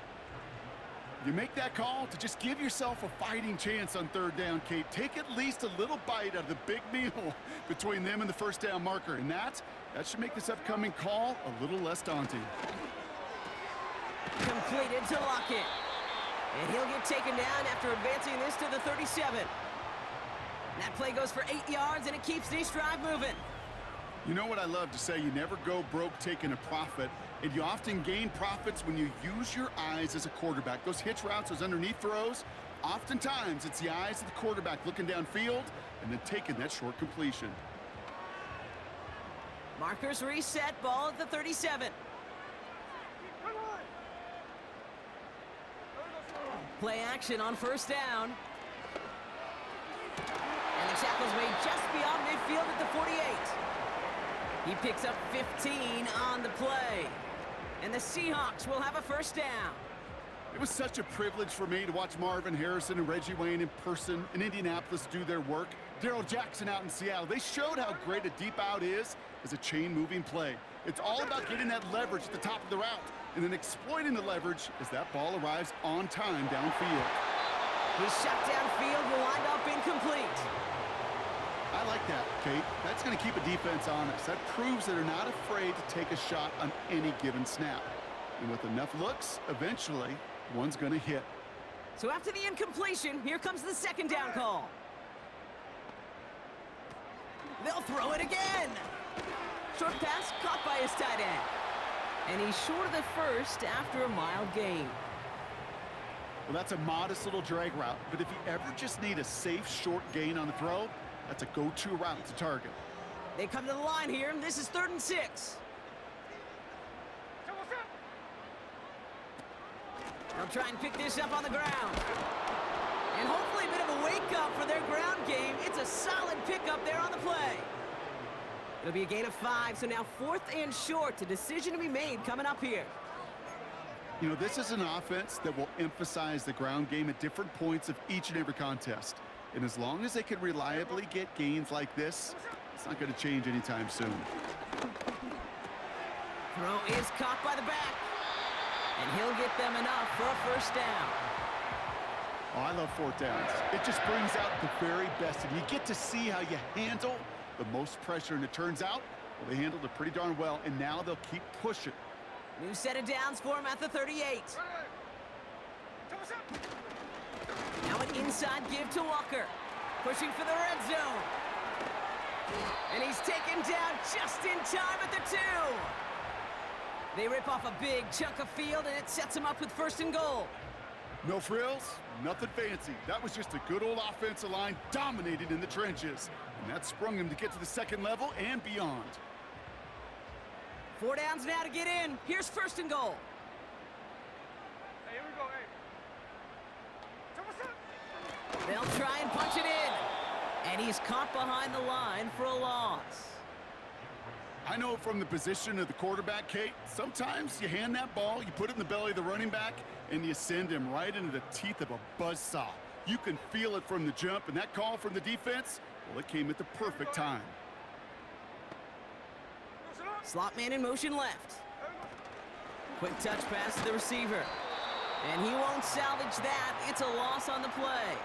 You make that call to just give yourself a fighting chance on 3rd down, Kate. Take at least a little bite out of the big meal between them and the 1st down marker. And that should make this upcoming call a little less daunting.
Completed to Lockett. And he'll get taken down after advancing this to the 37. That play goes for 8 yards, and it keeps this drive moving.
You know what I love to say? You never go broke taking a profit, and you often gain profits when you use your eyes as a quarterback. Those hitch routes, those underneath throws, oftentimes it's the eyes of the quarterback looking downfield and then taking that short completion.
Markers reset, ball at the 37. Play action on 1st down. And the tackle's made just beyond midfield at the 48. He picks up 15 on the play. And the Seahawks will have a 1st down.
It was such a privilege for me to watch Marvin Harrison and Reggie Wayne in person in Indianapolis do their work. Darrell Jackson out in Seattle. They showed how great a deep out is as a chain-moving play. It's all about getting that leverage at the top of the route and then exploiting the leverage as that ball arrives on time downfield.
His shot downfield will wind up incomplete.
I like that, Kate. That's going to keep a defense honest. That proves that they're not afraid to take a shot on any given snap. And with enough looks, eventually, one's going to hit.
So after the incompletion, here comes the 2nd down call. They'll throw it again. Short pass caught by his tight end. And he's short of the 1st after a mild gain.
Well, that's a modest little drag route. But if you ever just need a safe, short gain on the throw, that's a go-to route to target.
They come to the line here, and this is 3rd and 6. They'll try and pick this up on the ground. And hopefully a bit of a wake-up for their ground game. It's a solid pickup there on the play. It'll be a gain of 5, so now 4th and short. A decision to be made coming up here.
You know, this is an offense that will emphasize the ground game at different points of each and every contest. And as long as they can reliably get gains like this, it's not going to change anytime soon.
Throw is caught by the back. And he'll get them enough for a first down.
Oh, I love 4th downs. It just brings out the very best. And you get to see how you handle the most pressure. And it turns out, well, they handled it pretty darn well. And now they'll keep pushing.
New set of downs for him at the 38. Now an inside give to Walker. Pushing for the red zone. And he's taken down just in time at the 2. They rip off a big chunk of field, and it sets him up with 1st and goal.
No frills, nothing fancy. That was just a good old offensive line dominating in the trenches. And that sprung him to get to the 2nd level and beyond.
4 downs now to get in. Here's 1st and goal.
Hey, here we go, hey.
They'll try and punch it in. And he's caught behind the line for a loss.
I know from the position of the quarterback, Kate, sometimes you hand that ball, you put it in the belly of the running back, and you send him right into the teeth of a buzzsaw. You can feel it from the jump, and that call from the defense, well, it came at the perfect time.
Slot man in motion left. Quick touch pass to the receiver. And he won't salvage that. It's a loss on the play.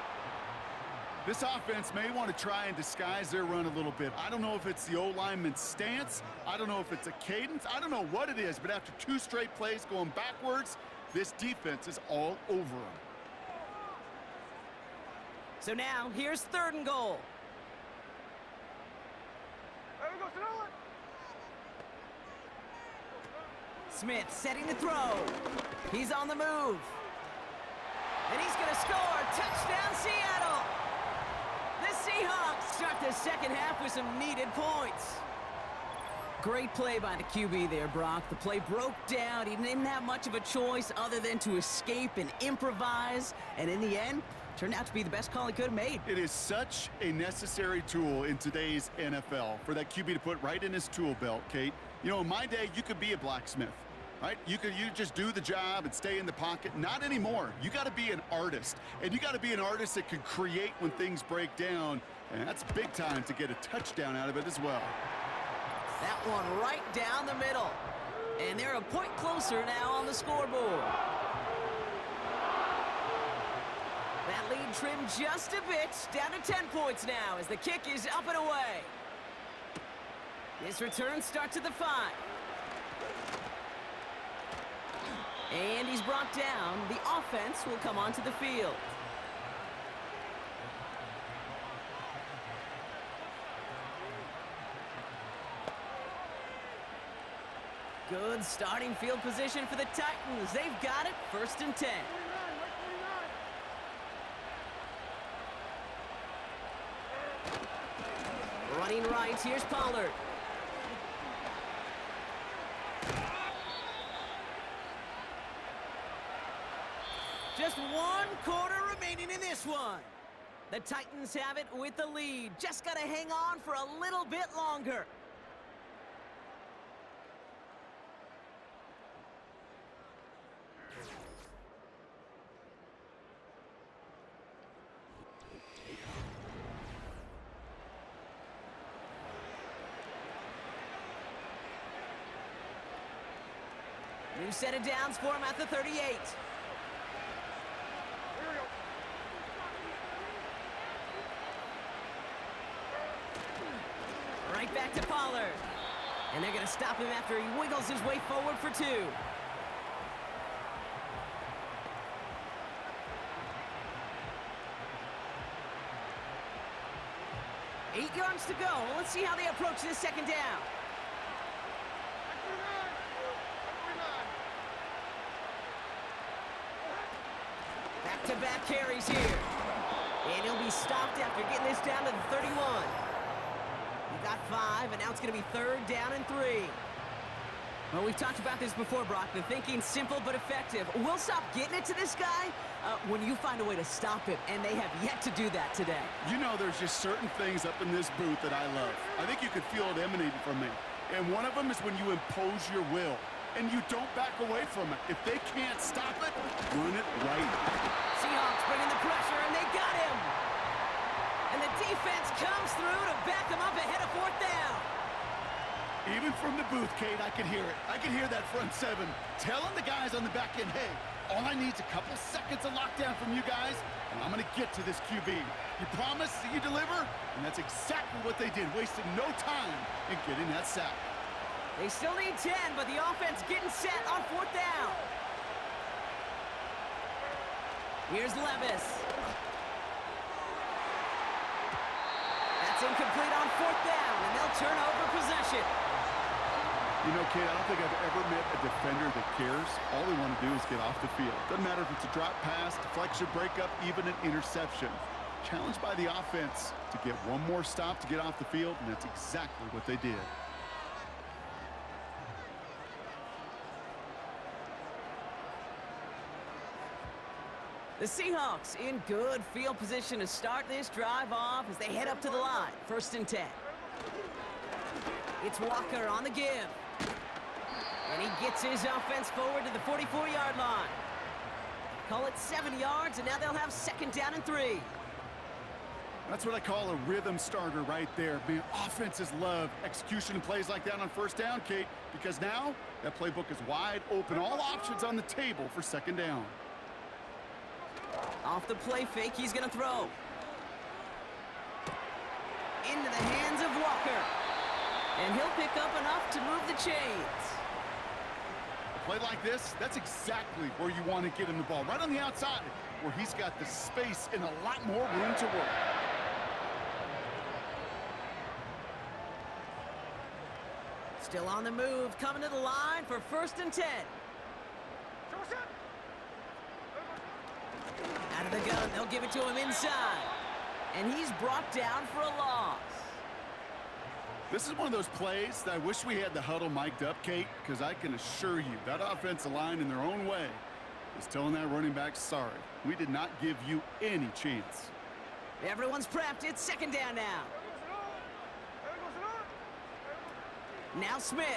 This offense may want to try and disguise their run a little bit. I don't know if it's the O-lineman's stance. I don't know if it's a cadence. I don't know what it is, but after 2 straight plays going backwards, this defense is all over them.
So now, here's 3rd and goal.
There we go, Sonoma.
Smith setting the throw. He's on the move. And he's going to score. Touchdown, Seattle. The Seahawks start the 2nd half with some needed points. Great play by the QB there, Brock. The play broke down. He didn't have much of a choice other than to escape and improvise. And in the end, turned out to be the best call he could have made.
It is such a necessary tool in today's NFL for that QB to put right in his tool belt, Kate. You know, in my day, you could be a blacksmith, right? You just do the job and stay in the pocket. Not anymore. You got to be an artist, and you got to be an artist that can create when things break down, and that's big time to get a touchdown out of it as well.
That one right down the middle. And they're a point closer now on the scoreboard. That lead trimmed just a bit, down to 10 points now as the kick is up and away. This return starts at the 5. And he's brought down. The offense will come onto the field. Good starting field position for the Titans. They've got it, 1st and 10. Running right, here's Pollard. Just 1 quarter remaining in this one. The Titans have it with the lead. Just got to hang on for a little bit longer. New set of downs for him at the 38. Right back to Pollard. And they're going to stop him after he wiggles his way forward for 2. 8 yards to go. Let's see how they approach this 2nd down. Back-to-back carries here. And he'll be stopped after getting this down to the 31. He got 5, and now it's going to be 3rd down and 3. Well, we've talked about this before, Brock. The thinking's simple but effective. We'll stop getting it to this guy when you find a way to stop him, and they have yet to do that today.
You know, there's just certain things up in this booth that I love. I think you could feel it emanating from me. And one of them is when you impose your will, and you don't back away from it. If they can't stop it, run it right.
Seahawks bringing the pressure, and they got him. And the defense comes through to back him up ahead of 4th down.
Even from the booth, Kate, I could hear it. I could hear that front seven telling the guys on the back end, hey, all I need is a couple seconds of lockdown from you guys, and I'm going to get to this QB. You promise that you deliver? And that's exactly what they did, wasting no time in getting that sack.
They still need 10, but the offense getting set on 4th down. Here's Levis. That's incomplete on 4th down, and they'll turn over possession.
You know, Kate, I don't think I've ever met a defender that cares. All they want to do is get off the field. Doesn't matter if it's a drop pass, deflection, breakup, even an interception. Challenged by the offense to get one more stop to get off the field, and that's exactly what they did.
The Seahawks in good field position to start this drive off as they head up to the line. 1st and 10. It's Walker on the give. And he gets his offense forward to the 44-yard line. Call it 7 yards, and now they'll have 2nd down and 3.
That's what I call a rhythm starter right there. Man, offenses love execution and plays like that on 1st down, Kate, because now that playbook is wide open. All options on the table for 2nd down.
Off the play fake, he's going to throw. Into the hands of Walker. And he'll pick up enough to move the chains.
A play like this, that's exactly where you want to get him the ball. Right on the outside, where he's got the space and a lot more room to work.
Still on the move, coming to the line for 1st and 10. Out of the gun, they'll give it to him inside. And he's brought down for a loss.
This is one of those plays that I wish we had the huddle mic'd up, Kate, because I can assure you that offensive line in their own way is telling that running back, sorry, we did not give you any chance.
Everyone's prepped. It's 2nd down now. Now Smith.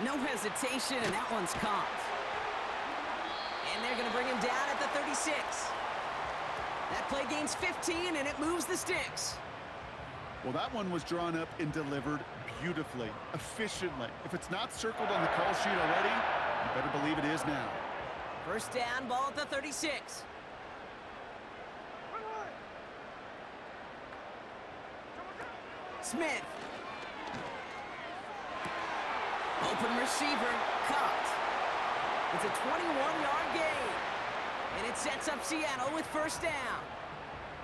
No hesitation, and that one's caught. And they're going to bring him down at the 36. That play gains 15, and it moves the sticks.
Well, that one was drawn up and delivered beautifully, efficiently. If it's not circled on the call sheet already, you better believe it is now.
1st down, ball at the 36. Smith. Open receiver, caught. It's a 21-yard gain. And it sets up Seattle with 1st down.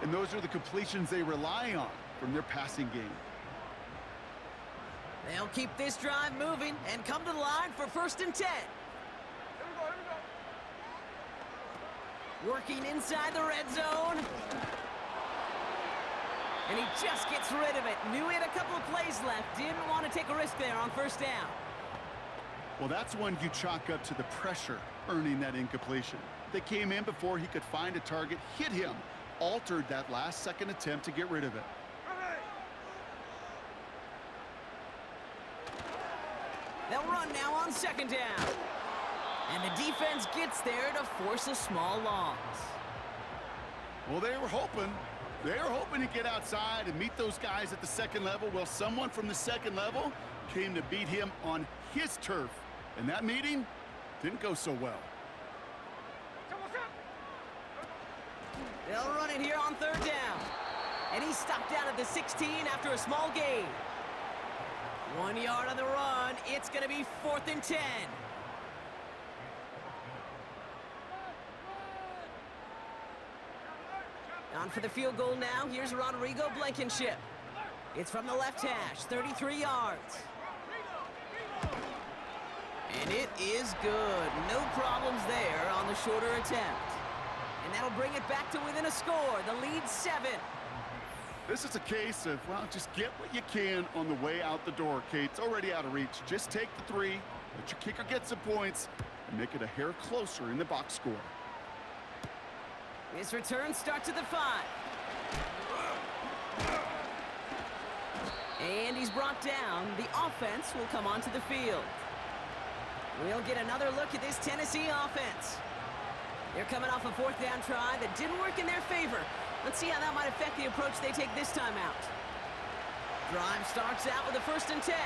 And those are the completions they rely on from their passing game.
They'll keep this drive moving and come to the line for 1st and 10. Working inside the red zone. And he just gets rid of it. Knew he had a couple of plays left. Didn't want to take a risk there on 1st down.
Well, that's when you chalk up to the pressure earning that incompletion. They came in before he could find a target, hit him, altered that last-second attempt to get rid of it.
They'll run now on 2nd down. And the defense gets there to force a small loss.
Well, they were hoping to get outside and meet those guys at the 2nd level. Well, someone from the 2nd level came to beat him on his turf. And that meeting didn't go so well.
They'll run it here on 3rd down. And he's stopped down at the 16 after a small gain. 1 yard on the run. It's going to be 4th and 10. On for the field goal now. Here's Rodrigo Blankenship. It's from the left hash, 33 yards. And it is good. No problems there on the shorter attempt. And that'll bring it back to within a score. The lead 7.
This is a case of, well, just get what you can on the way out the door, Kate. It's already out of reach. Just take the 3, let your kicker get some points, and make it a hair closer in the box score.
This return starts at the 5. And he's brought down. The offense will come onto the field. We'll get another look at this Tennessee offense. They're coming off a 4th down try that didn't work in their favor. Let's see how that might affect the approach they take this time out. Drive starts out with a 1st and 10.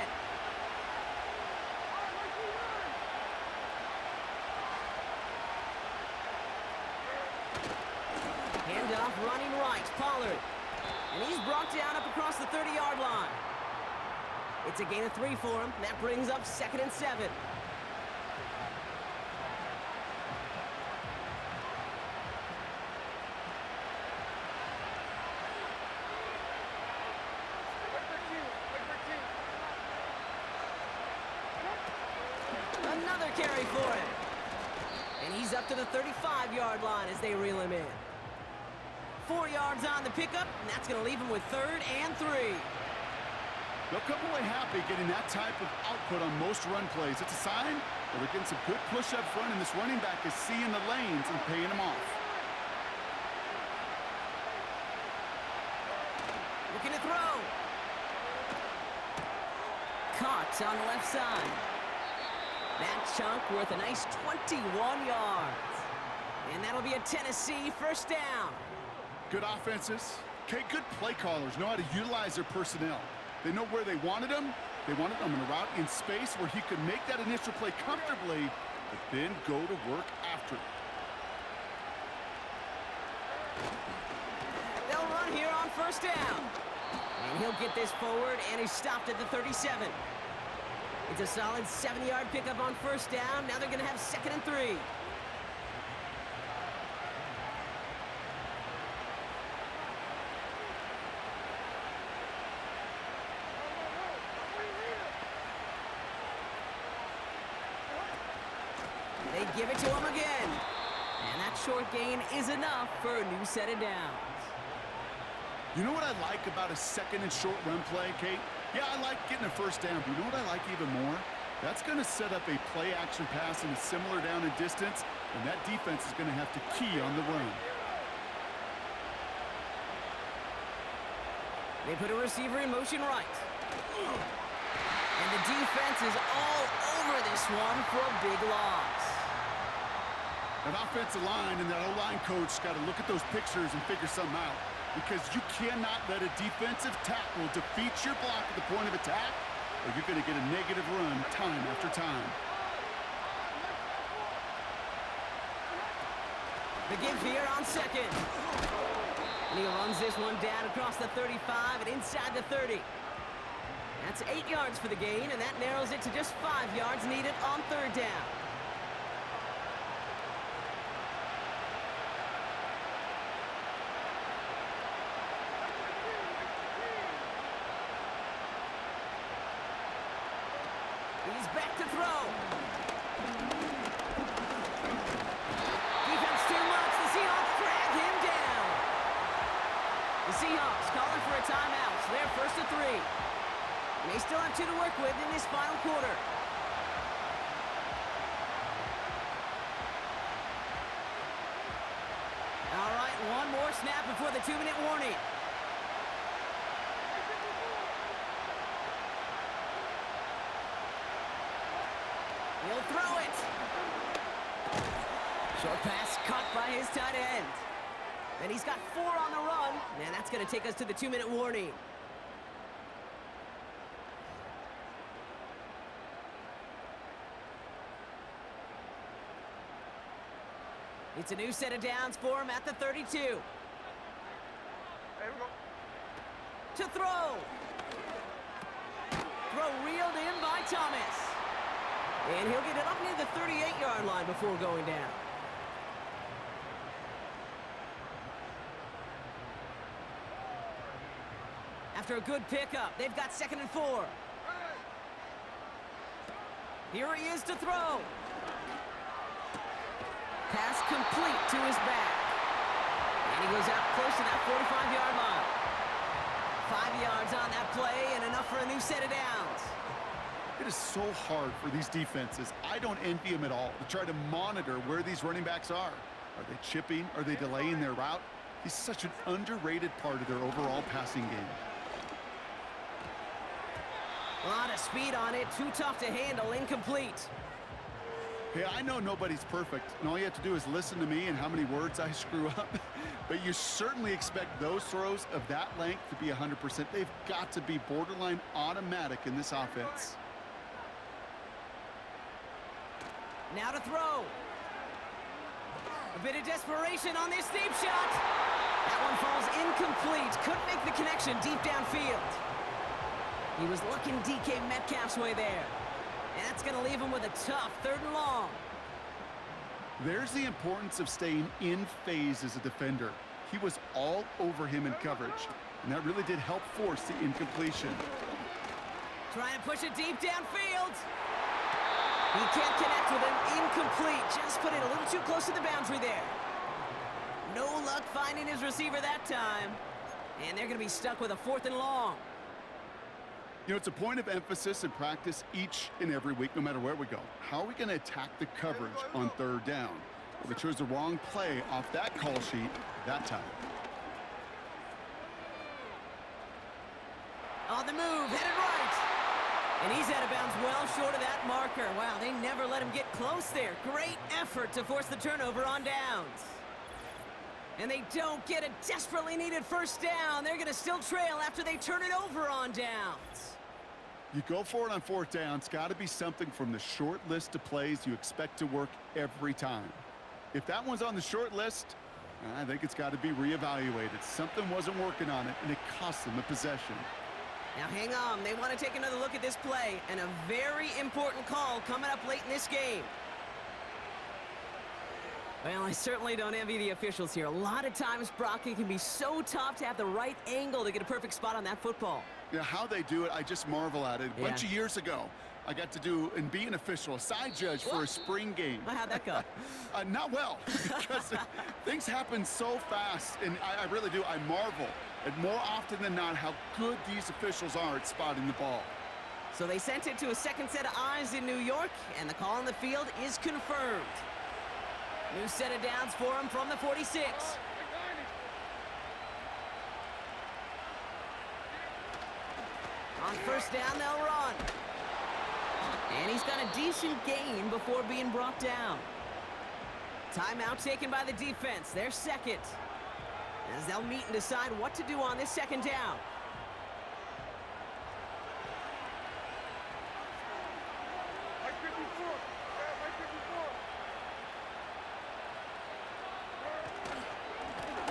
Handoff running right, Pollard. And he's brought down up across the 30-yard line. It's a gain of 3 for him. That brings up 2nd and 7. Another carry for him. And he's up to the 35-yard line as they reel him in. 4 yards on the pickup, and that's going to leave him with 3rd and 3.
They'll come away happy getting that type of output on most run plays. It's a sign that they're getting some good push up front, and this running back is seeing the lanes and paying them off.
Looking to throw. Caught on the left side. That chunk worth a nice 21 yards. And that'll be a Tennessee 1st down.
Good offenses. Okay, good play callers know how to utilize their personnel. They know where they wanted him. They wanted him in a route in space where he could make that initial play comfortably, but then go to work after it.
They'll run here on 1st down. And he'll get this forward, and he's stopped at the 37. It's a solid 7-yard pickup on 1st down. Now they're going to have 2nd and 3. They give it to him again. And that short gain is enough for a new set of downs.
You know what I like about a 2nd and short run play, Kate? Yeah, I like getting a 1st down, but you know what I like even more? That's going to set up a play-action pass in a similar down and distance, and that defense is going to have to key on the run.
They put a receiver in motion right. And the defense is all over this one for a big loss.
An offensive line and that O-line coach got to look at those pictures and figure something out, because you cannot let a defensive tackle defeat your block at the point of attack, or you're going to get a negative run time after time.
The give here on 2nd. And he runs this one down across the 35 and inside the 30. That's 8 yards for the gain, and that narrows it to just 5 yards needed on 3rd down. He's back to throw. Defense too much. The Seahawks drag him down. The Seahawks calling for a timeout, so they're 1st and 3. And they still have 2 to work with in this final quarter. All right, one more snap before the 2-minute warning. He'll throw it. Short pass caught by his tight end. And he's got 4 on the run. And that's going to take us to the 2-minute warning. It's a new set of downs for him at the 32.
Hey, we go.
To throw. Throw reeled in by Thomas. And he'll get it up near the 38-yard line before going down. After a good pickup, they've got 2nd and 4. Here he is to throw. Pass complete to his back. And he goes out close to that 45-yard line. 5 yards on that play and enough for a new set of downs.
It is so hard for these defenses. I don't envy them at all to try to monitor where these running backs are. Are they chipping? Are they delaying their route? He's such an underrated part of their overall passing game.
A lot of speed on it. Too tough to handle. Incomplete.
Hey, I know nobody's perfect, and all you have to do is listen to me and how many words I screw up. But you certainly expect those throws of that length to be 100%. They've got to be borderline automatic in this offense.
Now to throw. A bit of desperation on this deep shot. That one falls incomplete. Couldn't make the connection deep downfield. He was looking DK Metcalf's way there. And that's going to leave him with a tough 3rd and long.
There's the importance of staying in phase as a defender. He was all over him in coverage, and that really did help force the incompletion.
Trying to push it deep downfield. He can't connect with him. Incomplete. Just put it a little too close to the boundary there. No luck finding his receiver that time. And they're going to be stuck with a 4th and long.
You know, it's a point of emphasis in practice each and every week, no matter where we go. How are we going to attack the coverage on 3rd down? Well, they chose the wrong play off that call sheet that time.
On the move, headed right. And he's out of bounds well short of that marker. Wow, they never let him get close there. Great effort to force the turnover on downs. And they don't get a desperately needed 1st down. They're going to still trail after they turn it over on downs.
You go for it on 4th down. It's got to be something from the short list of plays you expect to work every time. If that one's on the short list, I think it's got to be reevaluated. Something wasn't working on it, and it cost them a possession.
Now hang on. They want to take another look at this play, and a very important call coming up late in this game. Well, I certainly don't envy the officials here. A lot of times, Brock, it can be so tough to have the right angle to get a perfect spot on that football.
Yeah, how they do it, I just marvel at it. A bunch of years ago, I got to do and be an official, a side judge for a spring game.
How'd that go?
Not well, because things happen so fast, and I really do. I marvel at more often than not how good these officials are at spotting the ball.
So they sent it to a 2nd set of eyes in New York, and the call on the field is confirmed. New set of downs for him from the 46. On 1st down, they'll run. And he's got a decent gain before being brought down. Timeout taken by the defense, their 2nd. As they'll meet and decide what to do on this 2nd down.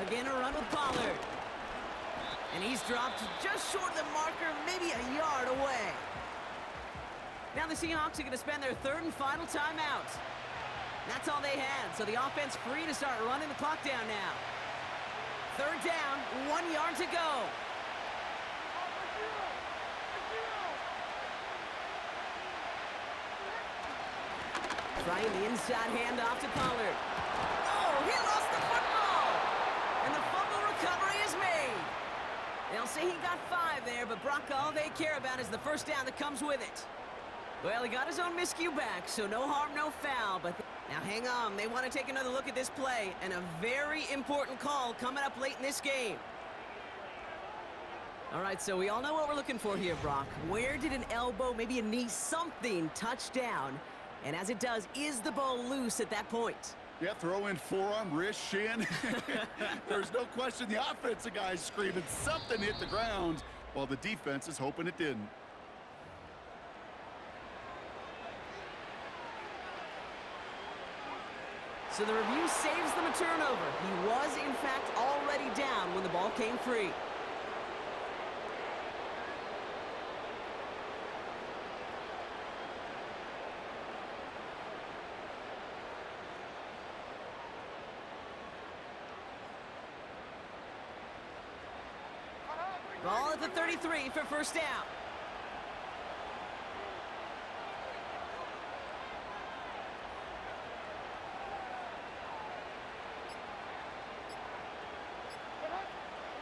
Again, a run with Pollard. And he's dropped just short of the marker, maybe a yard away. Now the Seahawks are going to spend their 3rd and final timeout. That's all they had, so the offense free to start running the clock down now. 3rd down, 1 yard to go. Trying the inside handoff to Pollard. Oh, he lost the football! And the fumble recovery is made. They'll say he got 5 there, but Brock, all they care about is the 1st down that comes with it. Well, he got his own miscue back, so no harm, no foul. But now hang on, they want to take another look at this play, and a very important call coming up late in this game. All right, so we all know what we're looking for here, Brock. Where did an elbow, maybe a knee, something touch down? And as it does, is the ball loose at that point?
Yeah, throw in forearm, wrist, shin. There's no question the offensive guy's screaming something hit the ground, while the defense is hoping it didn't.
So the review saves them a turnover. He was, in fact, already down when the ball came free. Ball at the 33 for 1st down.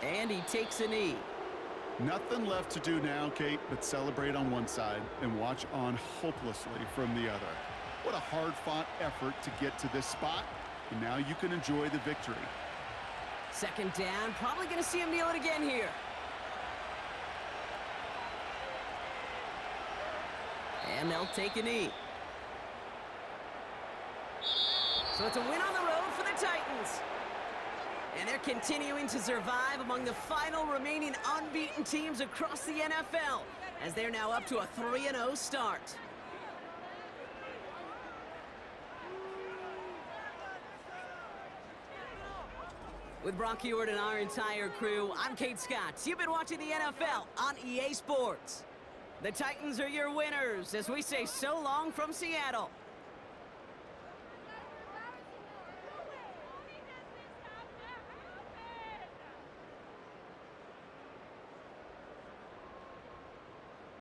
And he takes a knee.
Nothing left to do now, Kate, but celebrate on one side and watch on hopelessly from the other. What a hard-fought effort to get to this spot, and now you can enjoy the victory.
Second down, probably going to see him kneel it again here. And they'll take a knee. So it's a win on the road for the Titans. And they're continuing to survive among the final remaining unbeaten teams across the NFL, as they're now up to a 3-0 start. With Brock Ewart and our entire crew, I'm Kate Scott. You've been watching the NFL on EA Sports. The Titans are your winners as we say so long from Seattle.